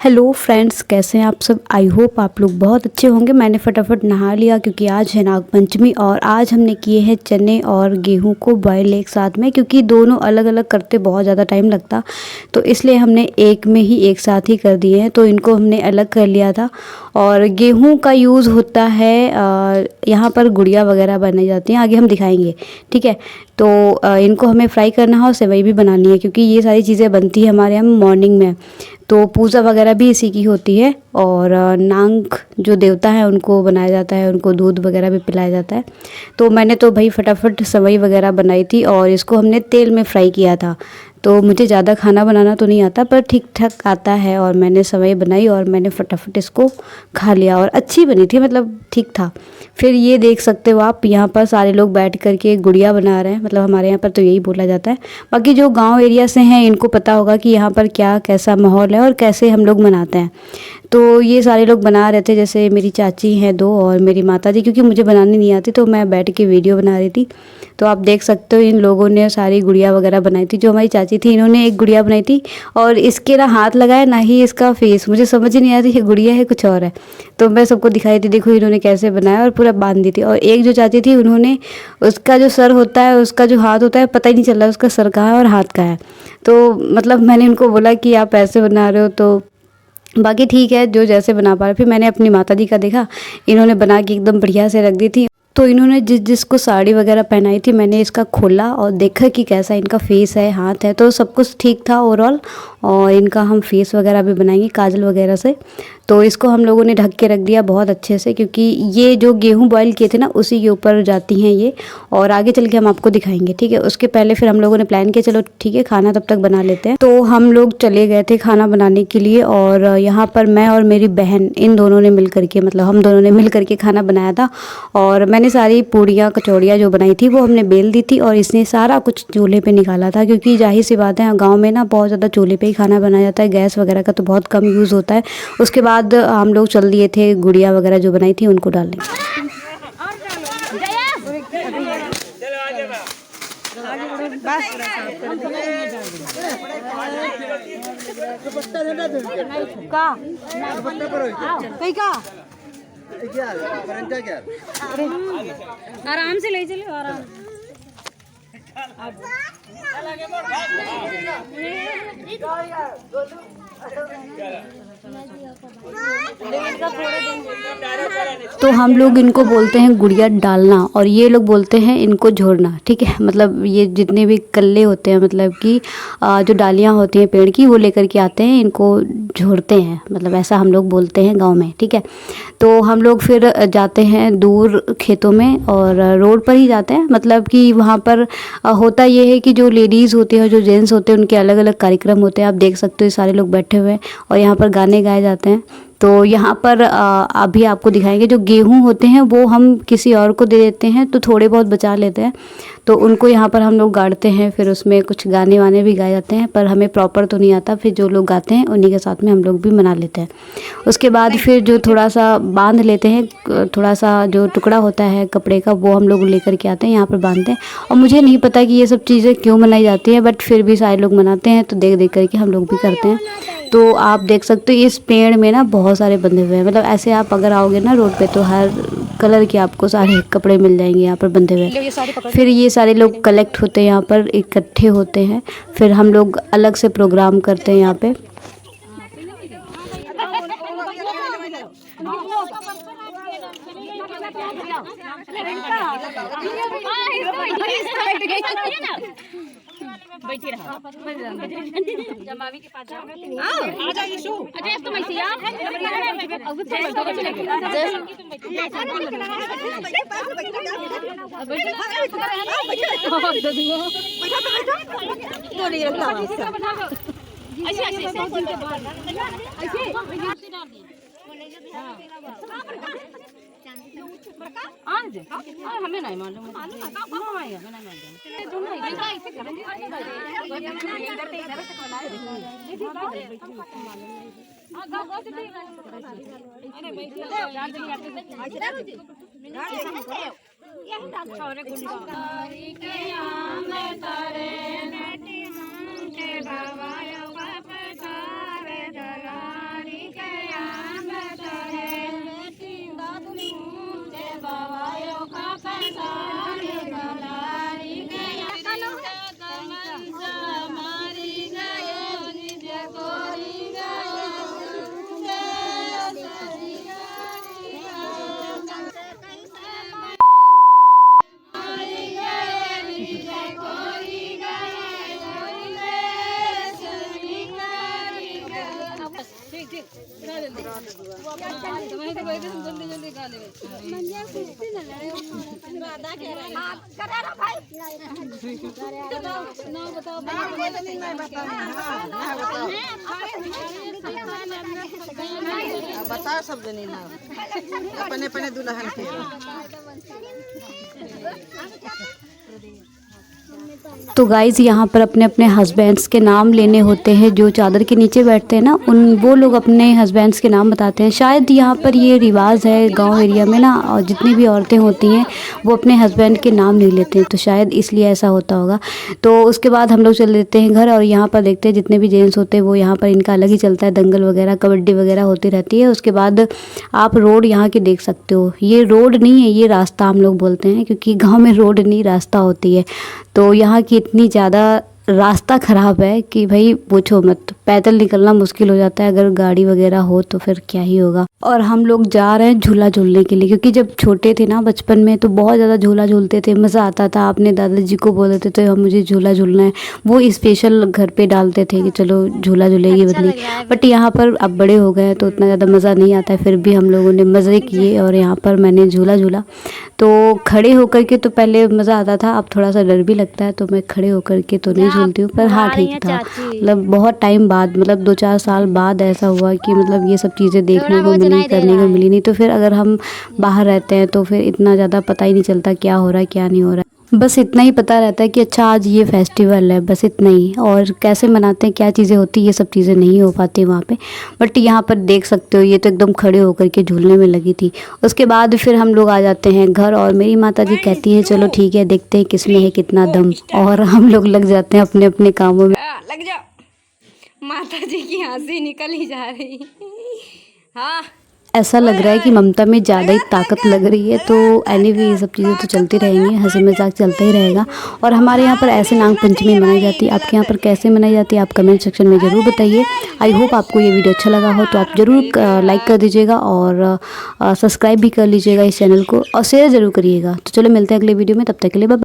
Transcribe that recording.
Hello friends, कैसे हैं आप सब। आई होप आप लोग बहुत अच्छे होंगे। मैंने फटाफट नहा लिया क्योंकि आज है नागपंचमी और आज हमने किए हैं चने और गेहूं को बॉयल एक साथ में, क्योंकि दोनों अलग अलग करते बहुत ज़्यादा टाइम लगता, तो इसलिए हमने एक में ही एक साथ ही कर दिए हैं। तो इनको हमने अलग कर लिया था। और गेहूं का यूज़ होता है, यहाँ पर गुड़िया वगैरह बनाई जाती हैं, आगे हम दिखाएंगे, ठीक है। तो इनको हमें फ्राई करना है और सेवई भी बनानी है, क्योंकि ये सारी चीज़ें बनती है हमारे यहाँ मॉर्निंग में। तो पूजा वगैरह भी इसी की होती है। और नाग जो देवता है उनको बनाया जाता है, उनको दूध वगैरह भी पिलाया जाता है। तो मैंने तो भाई फटाफट सेवई वगैरह बनाई थी और इसको हमने तेल में फ्राई किया था। तो मुझे ज़्यादा खाना बनाना तो नहीं आता, पर ठीक ठाक आता है। और मैंने सेवई बनाई और मैंने फटाफट इसको खा लिया और अच्छी बनी थी, मतलब ठीक था। फिर ये देख सकते हो आप, यहाँ पर सारे लोग बैठ करके गुड़िया बना रहे हैं, मतलब हमारे यहाँ पर तो यही बोला जाता है। बाकी जो गांव एरिया से हैं इनको पता होगा कि यहाँ पर क्या कैसा माहौल है और कैसे हम लोग मनाते हैं। तो ये सारे लोग बना रहे थे, जैसे मेरी चाची हैं दो और मेरी माता जी, क्योंकि मुझे बनानी नहीं आती तो मैं बैठ के वीडियो बना रही थी। तो आप देख सकते हो इन लोगों ने सारी गुड़िया वगैरह बनाई थी। जो हमारी चाची थी इन्होंने एक गुड़िया बनाई थी और इसके ना हाथ लगाया ना ही इसका फेस, मुझे समझ ही नहीं आती ये गुड़िया है कुछ और है। तो मैं सबको दिखाई थी, देखो इन्होंने कैसे बनाया, और पूरा बांध दी थी। और एक जो चाची थी उन्होंने, उसका जो सर होता है, उसका जो हाथ होता है, पता ही नहीं चल रहा उसका सर कहाँ है और हाथ कहाँ है। तो मतलब मैंने उनको बोला कि आप ऐसे बना रहे हो, तो बाकी ठीक है जो जैसे बना पा रहे। फिर मैंने अपनी माता जी का देखा, इन्होंने बना के एकदम बढ़िया से रख दी थी। तो इन्होंने जिसको साड़ी वगैरह पहनाई थी, मैंने इसका खोला और देखा कि कैसा इनका फेस है, हाथ है, तो सब कुछ ठीक था ओवरऑल। और इनका हम फेस वगैरह भी बनाएंगे काजल वगैरह से। तो इसको हम लोगों ने ढक के रख दिया बहुत अच्छे से, क्योंकि ये जो गेहूं बॉईल किए थे ना उसी के ऊपर जाती हैं ये। और आगे चल के हम आपको दिखाएंगे, ठीक है। उसके पहले फिर हम लोगों ने प्लान किया चलो ठीक है खाना तब तक बना लेते हैं। तो हम लोग चले गए थे खाना बनाने के लिए। और यहाँ पर मैं और मेरी बहन इन दोनों ने मिल करके, मतलब हम दोनों ने मिल करके खाना बनाया था। और मैंने सारी पूड़ियाँ कचौड़ियाँ जो बनाई थी वो हमने बेल दी थी और इसने सारा कुछ चूल्हे पे निकाला था, क्योंकि जाहिर सी बात है गांव में ना बहुत ज़्यादा चूल्हे पे ही खाना बनाया जाता है, गैस वगैरह का तो बहुत कम यूज़ होता है। उसके बाद हम लोग चल दिए थे गुड़िया वगैरह जो बनाई थी उनको डालने। आराम से ले चलो, आराम। तो हम लोग इनको बोलते हैं गुड़िया डालना और ये लोग बोलते हैं इनको झोरना, ठीक है। मतलब ये जितने भी कल्ले होते हैं, मतलब कि जो डालियाँ होती हैं पेड़ की, वो लेकर के आते हैं, इनको झोरते हैं, मतलब ऐसा हम लोग बोलते हैं गांव में, ठीक है। तो हम लोग फिर जाते हैं दूर खेतों में और रोड पर ही जाते हैं, मतलब कि वहाँ पर होता ये है कि जो लेडीज़ होती हैं और जो जेंट्स होते हैं उनके अलग अलग कार्यक्रम होते हैं। आप देख सकते हो सारे लोग बैठे हुए हैं और यहाँ पर गाने गाए जाते हैं। तो यहाँ पर अभी आपको दिखाएंगे जो गेहूं होते हैं वो हम किसी और को दे देते हैं, तो थोड़े बहुत बचा लेते हैं, तो उनको यहाँ पर हम लोग गाड़ते हैं। फिर उसमें कुछ गाने वाने भी गाए जाते हैं, पर हमें प्रॉपर तो नहीं आता। फिर जो लोग गाते हैं उन्हीं के साथ में हम लोग भी मना लेते हैं। उसके बाद फिर जो थोड़ा सा बांध लेते हैं, थोड़ा सा जो टुकड़ा होता है कपड़े का वो हम लोग लेकर के आते हैं, यहाँ पर बांधते हैं। और मुझे नहीं पता कि ये सब चीज़ें क्यों मनाई जाती हैं, बट फिर भी सारे लोग मनाते हैं, तो देख देख करके हम लोग भी करते हैं। तो आप देख सकते हो इस पेड़ में ना बहुत सारे बंधे हुए हैं, मतलब ऐसे आप अगर आओगे ना रोड पे तो हर कलर के आपको सारे कपड़े मिल जाएंगे यहाँ पर बंधे हुए। फिर ये सारे लोग कलेक्ट होते हैं, यहाँ पर इकट्ठे होते हैं। फिर हम लोग अलग से प्रोग्राम करते हैं यहाँ पे। बैठी रहा जमावी के पास जाओ, आ जा यीशु। अजय तो मैं सिया अब तो नहीं रखता ऐसे ऐसे आज हमें नहीं मालूम, हमें नहीं मालूम। बताओ सब जनी ना अपने अपने दुल्हन के तो गाइज़ यहाँ पर अपने अपने हस्बैंड्स के नाम लेने होते हैं। जो चादर के नीचे बैठते हैं ना, वो लोग अपने हस्बैंड्स के नाम बताते हैं। शायद यहाँ पर ये रिवाज है गांव एरिया में ना, और जितनी भी औरतें होती हैं वो अपने हस्बैंड के नाम नहीं लेते हैं, तो शायद इसलिए ऐसा होता होगा। तो उसके बाद हम लोग चले देते हैं घर, और यहाँ पर देखते हैं जितने भी जेंट्स होते हैं वो यहाँ पर इनका अलग ही चलता है, दंगल वगैरह कबड्डी वगैरह होती रहती है। उसके बाद आप रोड यहाँ की देख सकते हो, ये रोड नहीं है, ये रास्ता हम लोग बोलते हैं, क्योंकि गाँव में रोड नहीं रास्ता होती है। तो यहाँ की इतनी ज़्यादा रास्ता ख़राब है कि भाई पूछो मत, पैदल निकलना मुश्किल हो जाता है, अगर गाड़ी वगैरह हो तो फिर क्या ही होगा। और हम लोग जा रहे हैं झूला झूलने के लिए, क्योंकि जब छोटे थे ना बचपन में तो बहुत ज़्यादा झूला झूलते थे, मज़ा आता था। अपने दादाजी को बोलते थे तो हम मुझे झूला झूलना है, वो स्पेशल घर पे डालते थे कि चलो झूला झूलेगी बदली। बट यहाँ पर अब बड़े हो गए तो उतना ज़्यादा मज़ा नहीं आता है, फिर भी हम लोगों ने मज़े किए और यहाँ पर मैंने झूला झूला। तो खड़े होकर के तो पहले मज़ा आता था, अब थोड़ा सा डर भी लगता है, तो मैं खड़े होकर के तो नहीं झूलती हूँ, पर हाँ ठीक था। मतलब बहुत टाइम बाद, मतलब 2-4 साल बाद ऐसा हुआ कि मतलब ये सब चीज़ें देखने को मिली, करने को मिली। नहीं तो फिर अगर हम बाहर रहते हैं तो फिर इतना ज़्यादा पता ही नहीं चलता क्या हो रहा है क्या नहीं हो रहा है। बस इतना ही पता रहता है कि अच्छा आज ये फेस्टिवल है, बस इतना ही। और कैसे मनाते हैं, क्या चीज़ें होती, ये सब चीज़ें नहीं हो पाती वहाँ पे। बट यहाँ पर देख सकते हो, ये तो एकदम खड़े होकर के झूलने में लगी थी। उसके बाद फिर हम लोग आ जाते हैं घर, और मेरी माता जी कहती हैं चलो ठीक है, देखते हैं किसमें है कितना दम, और हम लोग लग जाते हैं अपने अपने कामों में। लग जाओ, माता जी की हंसी निकल ही जा रही। हाँ, ऐसा लग रहा है कि ममता में ज़्यादा ही ताकत लग रही है। तो एनीवे ये सब चीज़ें तो चलती रहेंगी, हंसी मजाक चलता ही रहेगा। और हमारे यहाँ पर ऐसे नाग पंचमी मनाई जाती है। आपके यहाँ पर कैसे मनाई जाती है आप कमेंट सेक्शन में ज़रूर बताइए। आई होप आपको ये वीडियो अच्छा लगा हो, तो आप ज़रूर लाइक कर दीजिएगा और सब्सक्राइब भी कर लीजिएगा इस चैनल को, और शेयर ज़रूर करिएगा। तो चलो मिलते हैं अगले वीडियो में, तब तक के लिए बाय।